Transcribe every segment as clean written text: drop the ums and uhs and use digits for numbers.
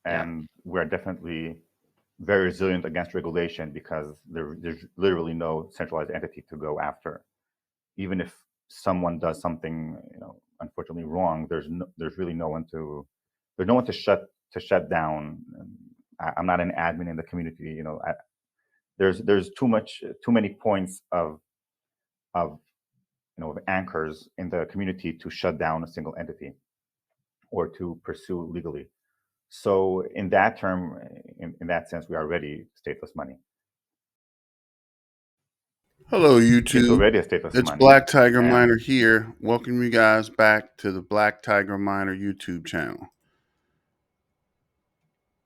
and we're definitely very resilient against regulation because there's literally no centralized entity to go after. Even if someone does something, unfortunately wrong, there's really no one to shut down. I'm not an admin in the community. There's too many points of anchors in the community to shut down a single entity or to pursue legally. So in that term, in that sense, we are already stateless money. Hello, YouTube. It's already a stateless It's money. Black Tiger Miner here. Welcome you guys back to the Black Tiger Miner YouTube channel.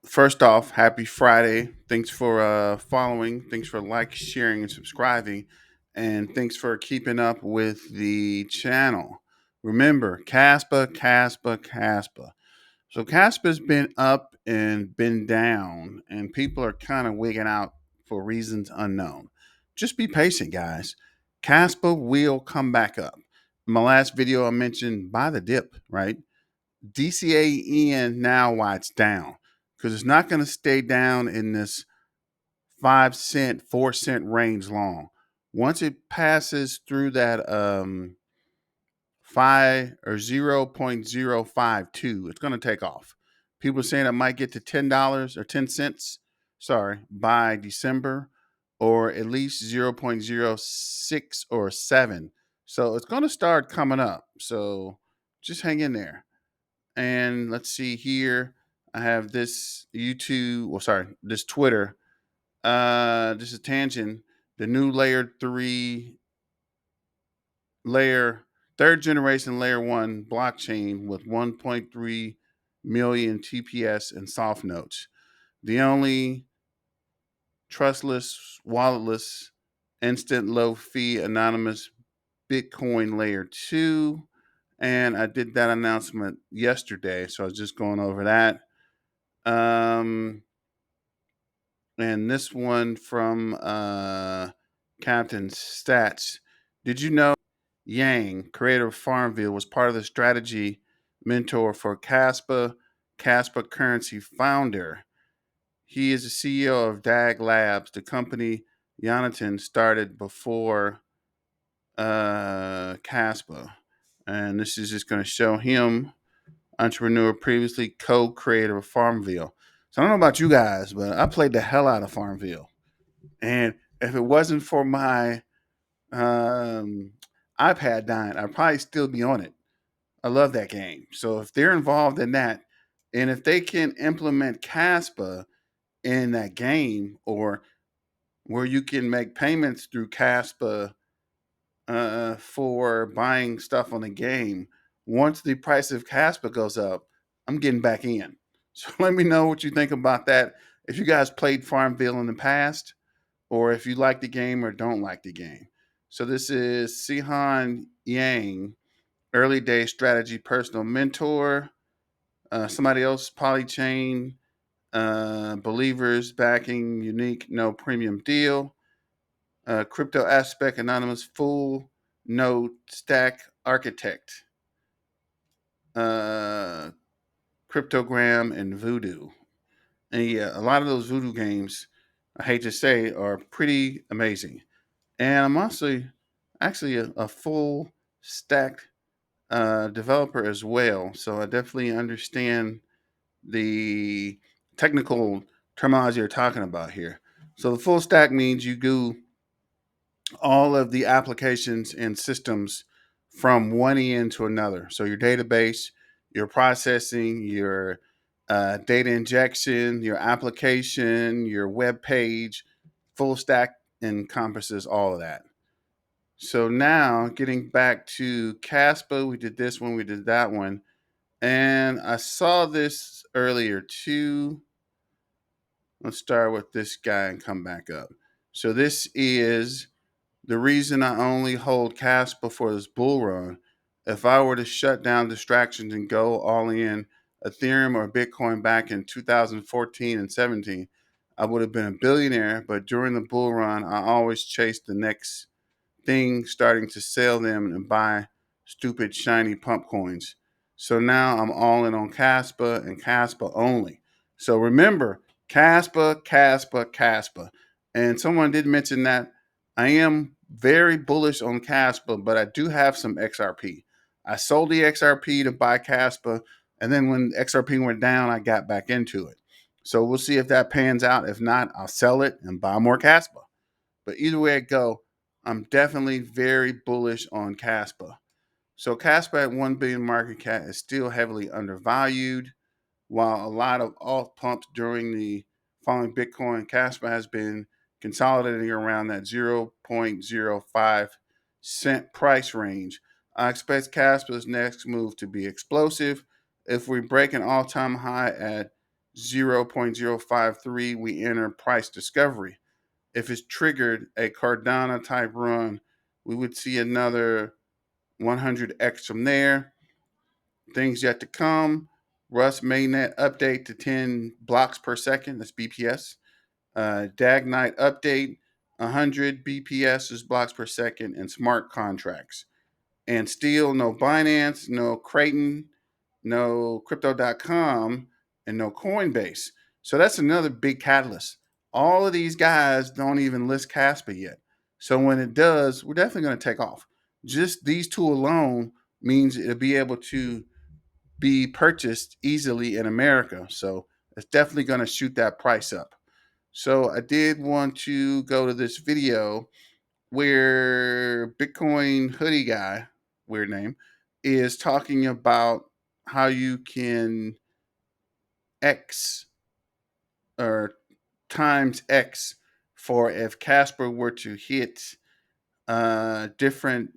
First off, happy Friday. Thanks for following. Thanks for liking, sharing, and subscribing. And thanks for keeping up with the channel. Remember, Caspa. So Caspa's been up and been down, and people are kind of wigging out for reasons unknown. Just be patient, guys. Caspa will come back up. In my last video, I mentioned buy the dip, right? DCA in now while it's down, because it's not going to stay down in this 5 cent, 4 cent range long. Once it passes through that 5 or 0.052, it's going to take off. People are saying it might get to $10 or 10 cents, by December, or at least 0.06 or 7. So it's going to start coming up. So just hang in there. And let's see here. I have this this Twitter. This is Tangent, the new third generation layer 1 blockchain with 1.3 million TPS and soft notes. The only trustless, walletless, instant low fee anonymous Bitcoin layer 2. And I did that announcement yesterday, so I was just going over that. And this one from Captain Stats. Did you know Yang, creator of Farmville, was part of the strategy mentor for Kaspa currency founder? He is the CEO of DAG Labs, the company Jonathan started before Kaspa. And this is just going to show him, entrepreneur, previously co-creator of Farmville. So I don't know about you guys, but I played the hell out of Farmville. And if it wasn't for my iPad dying, I'd probably still be on it. I love that game. So if they're involved in that, and if they can implement Caspa in that game, or where you can make payments through Caspa for buying stuff on the game, once the price of Caspa goes up, I'm getting back in. So let me know what you think about that. If you guys played Farmville in the past, or if you like the game or don't like the game. So this is Sihan Yang, early day strategy personal mentor. Somebody else, Polychain, believers backing unique no premium deal. Crypto aspect anonymous full node stack architect. Cryptogram and Voodoo. And yeah, a lot of those Voodoo games, I hate to say, are pretty amazing. And I'm also actually a full stack developer as well. So I definitely understand the technical terminology you're talking about here. So the full stack means you do all of the applications and systems from one end to another. So your database, your processing, your data injection, your application, your web page, full stack encompasses all of that. So now getting back to Caspa, we did this one, we did that one. And I saw this earlier too. Let's start with this guy and come back up. So this is the reason I only hold Caspa for this bull run. If I were to shut down distractions and go all in Ethereum or Bitcoin back in 2014 and 17, I would have been a billionaire. But during the bull run, I always chased the next thing, starting to sell them and buy stupid shiny pump coins. So now I'm all in on Caspa and Caspa only. So remember, Caspa, Caspa, Caspa. And someone did mention that I am very bullish on Caspa, but I do have some XRP. I sold the XRP to buy Caspa, and then when XRP went down, I got back into it. So we'll see if that pans out. If not, I'll sell it and buy more Caspa. But either way it go, I'm definitely very bullish on Caspa. So Caspa at 1 billion market cap is still heavily undervalued. While a lot of alt pumps during the falling Bitcoin, Caspa has been consolidating around that 0.05 cent price range. I expect Caspa's next move to be explosive. If we break an all-time high at 0.053, we enter price discovery. If it's triggered a Cardano type run, we would see another 100x from there. Things yet to come. Rust mainnet update to 10 blocks per second. That's BPS. DAGKNIGHT update 100 BPS is blocks per second, and smart contracts. And still no Binance, no Kraton, no Crypto.com, and no Coinbase. So that's another big catalyst. All of these guys don't even list Caspa yet. So when it does, we're definitely going to take off. Just these two alone means it'll be able to be purchased easily in America. So it's definitely going to shoot that price up. So I did want to go to this video where Bitcoin Hoodie guy, weird name, is talking about how you can X or times X for if Casper were to hit different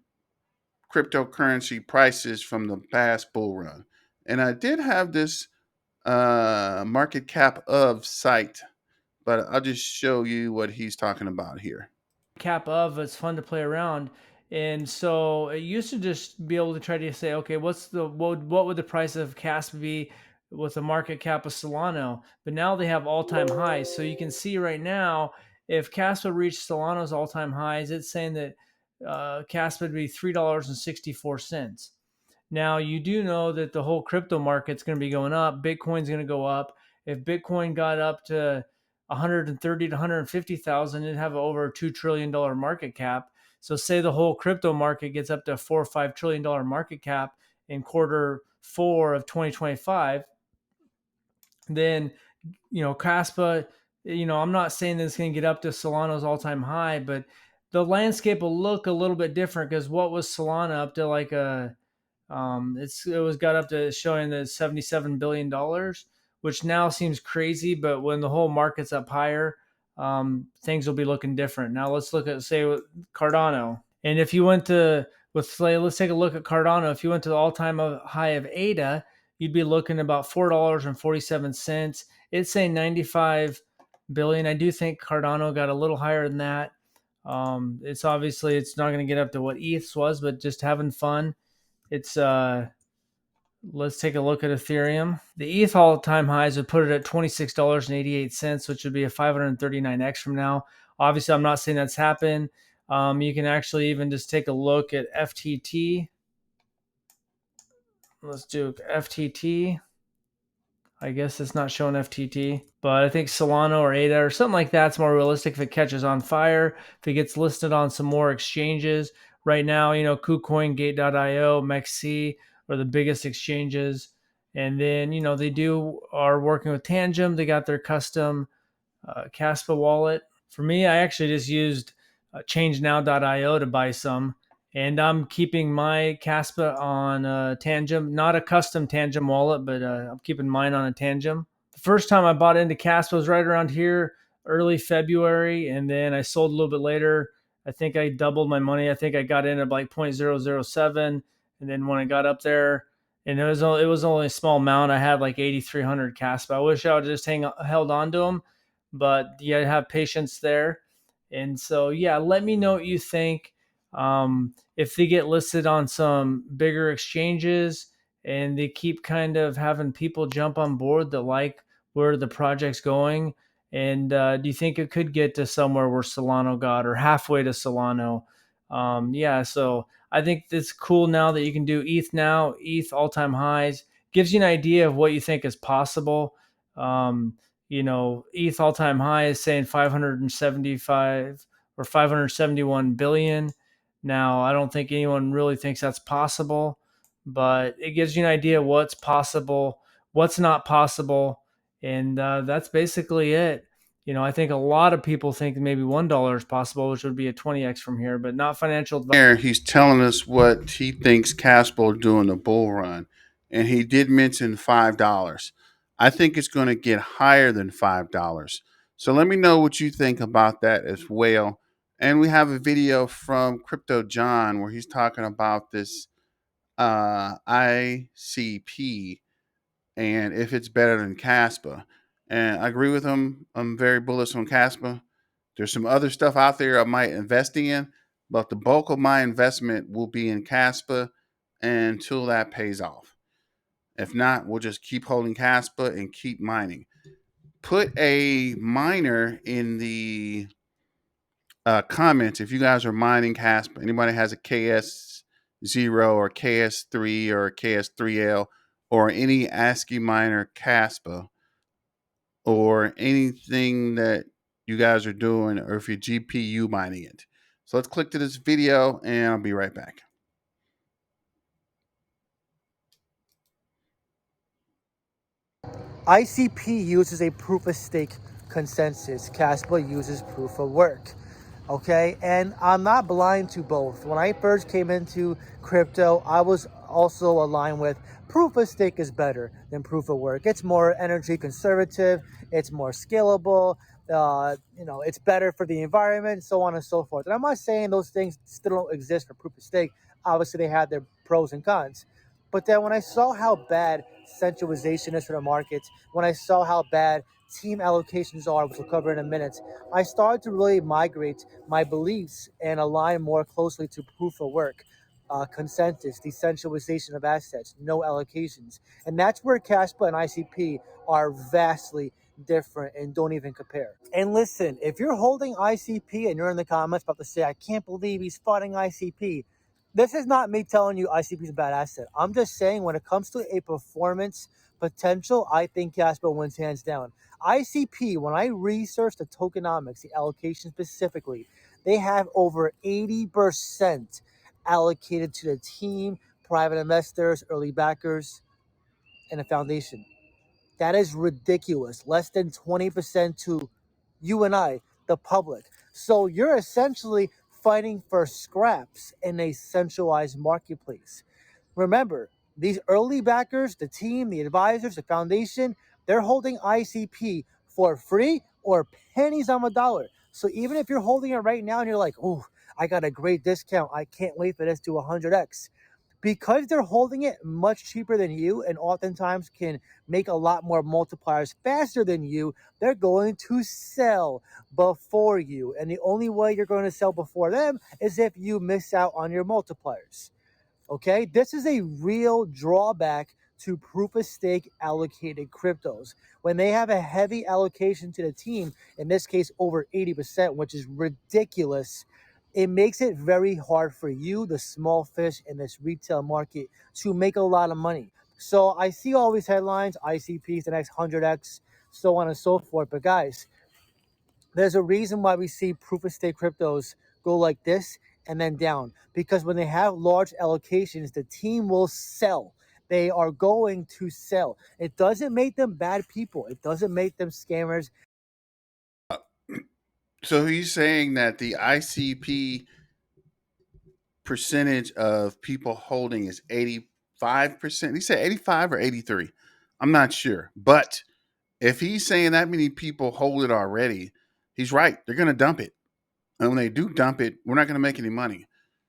cryptocurrency prices from the past bull run. And I did have this market cap of site, but I'll just show you what he's talking about here. Cap of, it's fun to play around. And so it used to just be able to try to say, okay, what would the price of Caspa be with a market cap of Solano? But now they have all-time highs. So you can see right now, if Caspa reached Solano's all-time highs, it's saying that Caspa would be $3.64. Now, you do know that the whole crypto market's going to be going up. Bitcoin's going to go up. If Bitcoin got up to 130 to 150,000, it'd have over a $2 trillion market cap. So say the whole crypto market gets up to a $4 or $5 trillion market cap in Q4 of 2025, then, Caspa, I'm not saying that it's going to get up to Solano's all-time high, but the landscape will look a little bit different because what was Solana up to, like it was got up to showing the $77 billion, which now seems crazy, but when the whole market's up higher, things will be looking different. Now let's look at, say, Cardano. And if you went to, let's take a look at Cardano. If you went to the all-time high of ADA, you'd be looking about $4.47. It's saying 95 billion. I do think Cardano got a little higher than that. It's not going to get up to what ETH was, but just having fun. It's let's take a look at Ethereum. The ETH all-time highs would put it at $26.88, which would be a 539x from now. Obviously, I'm not saying that's happened. You can actually even just take a look at FTT. Let's do FTT. I guess it's not showing FTT, but I think Solano or ADA or something like that's more realistic if it catches on fire, if it gets listed on some more exchanges. Right now, KuCoin, Gate.io, MEXC are the biggest exchanges. And then, are working with Tangem. They got their custom Caspa wallet. For me, I actually just used ChangeNow.io to buy some. And I'm keeping my Caspa on Tangem, not a custom Tangem wallet, but I'm keeping mine on a Tangem. The first time I bought into Caspa was right around here, early February, and then I sold a little bit later. I think I doubled my money. I think I got in at like 0.007, and then when I got up there, and it was only a small amount. I had like 8,300 Caspa. I wish I would just held on to them, but you gotta have patience there. And so, yeah, let me know what you think. If they get listed on some bigger exchanges and they keep kind of having people jump on board that like where the project's going, and do you think it could get to somewhere where Solano got, or halfway to Solano? Yeah, so I think it's cool now that you can do ETH now, ETH all-time highs. Gives you an idea of what you think is possible. You know, ETH all time high is saying 575 or 571 billion. Now, I don't think anyone really thinks that's possible, but it gives you an idea what's possible, what's not possible, and that's basically it. You know, I think a lot of people think maybe $1 is possible, which would be a 20x from here, but not financial advice. There, he's telling us what he thinks Caspa will do in the bull run, and he did mention $5. I think it's going to get higher than $5. So let me know what you think about that as well. And we have a video from Crypto John where he's talking about this ICP and if it's better than Caspa. And I agree with him. I'm very bullish on Caspa. There's some other stuff out there I might invest in, but the bulk of my investment will be in Caspa until that pays off. If not, we'll just keep holding Caspa and keep mining. Put a miner in the comments if you guys are mining Caspa. Anybody has a KS0 or KS3 or KS3L or any ASCII miner Caspa or anything that you guys are doing, or if you're GPU mining it. So let's click to this video and I'll be right back. ICP uses a proof of stake consensus. Caspa uses proof of work. Okay, and I'm not blind to both. When I first came into crypto, I was also aligned with proof of stake is better than proof of work. It's more energy conservative, it's more scalable, it's better for the environment, so on and so forth. And I'm not saying those things still don't exist for proof of stake. Obviously, they have their pros and cons. But then when I saw how bad centralization is for the markets, when I saw how bad team allocations are, which we'll cover in a minute, I started to really migrate my beliefs and align more closely to proof of work, consensus, decentralization of assets, no allocations. And that's where Kaspa and ICP are vastly different and don't even compare. And listen, if you're holding ICP and you're in the comments about to say, I can't believe he's fighting ICP, this is not me telling you ICP is a bad asset. I'm just saying when it comes to a performance potential, I think Caspa wins hands down. ICP, when I researched the tokenomics, the allocation specifically, they have over 80% allocated to the team, private investors, early backers, and a foundation. That is ridiculous. Less than 20% to you and I, the public. So you're essentially fighting for scraps in a centralized marketplace. Remember, these early backers, the team, the advisors, the foundation, they're holding ICP for free or pennies on the dollar. So even if you're holding it right now and you're like, oh, I got a great discount, I can't wait for this to 100x. Because they're holding it much cheaper than you and oftentimes can make a lot more multipliers faster than you, they're going to sell before you. And the only way you're going to sell before them is if you miss out on your multipliers. Okay, this is a real drawback to proof of stake allocated cryptos. When they have a heavy allocation to the team, in this case over 80%, which is ridiculous, it makes it very hard for you, the small fish in this retail market, to make a lot of money. So I see all these headlines, ICPs, the next 100x, so on and so forth. But guys, there's a reason why we see proof of stake cryptos go like this and then down, because when they have large allocations, the team will sell. They are going to sell. It doesn't make them bad people. It doesn't make them scammers. So he's saying that the ICP percentage of people holding is 85%. He said 85 or 83. I'm not sure. But if he's saying that many people hold it already, he's right. They're going to dump it. And when they do dump it, we're not going to make any money.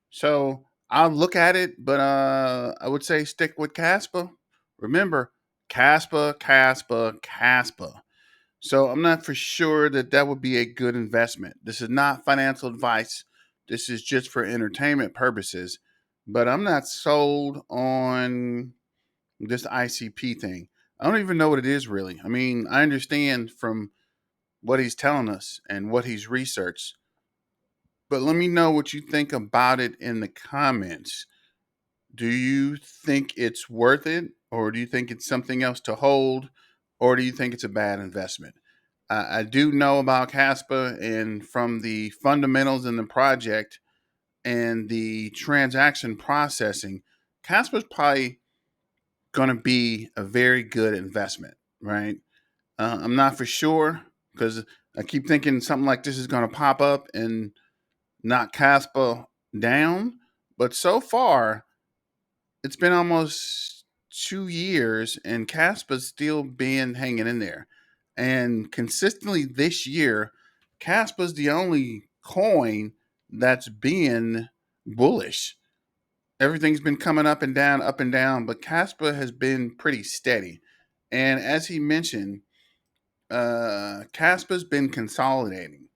So I'll look at it, but I would say stick with Caspa. Remember, Caspa, Caspa, Caspa. So I'm not for sure that that would be a good investment. This is not financial advice. This is just for entertainment purposes. But I'm not sold on this ICP thing. I don't even know what it is really. I mean, I understand from what he's telling us and what he's researched. But let me know what you think about it in the comments. Do you think it's worth it, or do you think it's something else to hold, or do you think it's a bad investment? I do know about Caspa, and from the fundamentals in the project and the transaction processing, Caspa is probably going to be a very good investment, right? I'm not for sure because I keep thinking something like this is going to pop up and knock Caspa down. But so far, it's been almost 2 years, and Caspa's still been hanging in there. And consistently this year, Caspa's the only coin that's been bullish. Everything's been coming up and down, but Caspa has been pretty steady. And as he mentioned, Caspa's been consolidating.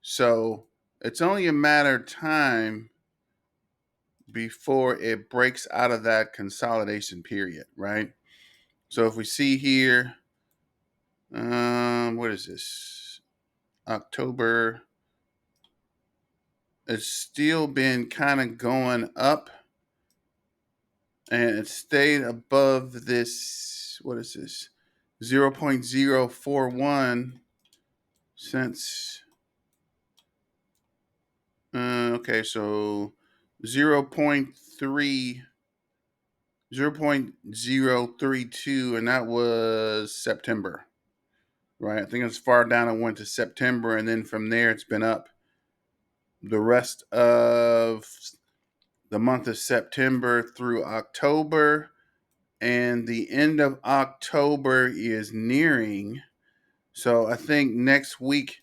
So it's only a matter of time before it breaks out of that consolidation period, right? So if we see here, what is this? October. It's still been kind of going up, and it stayed above this. What is this? 0.041 since. Okay, so 0.3. 0.032, and that was September, right? I think it's far down. It went to September, and then from there it's been up the rest of the month of September through October, and the end of October is nearing. So I think next week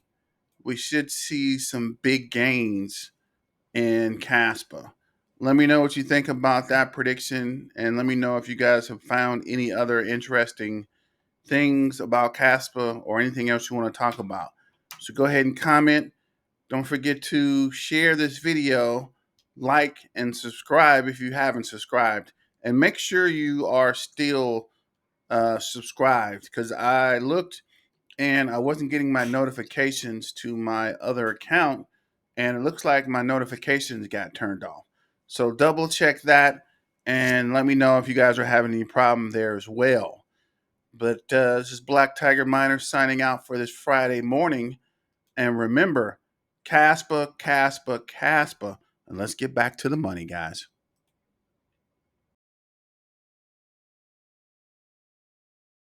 we should see some big gains in Caspa. Let me know what you think about that prediction, and let me know if you guys have found any other interesting things about Caspa or anything else you want to talk about. So go ahead and comment. Don't forget to share this video, like, and subscribe if you haven't subscribed. And make sure you are still subscribed, because I looked and I wasn't getting my notifications to my other account, and it looks like my notifications got turned off. So double check that and let me know if you guys are having any problem there as well. But this is Black Tiger Miner signing out for this Friday morning. And remember, Caspa, Caspa, Caspa. And let's get back to the money, guys.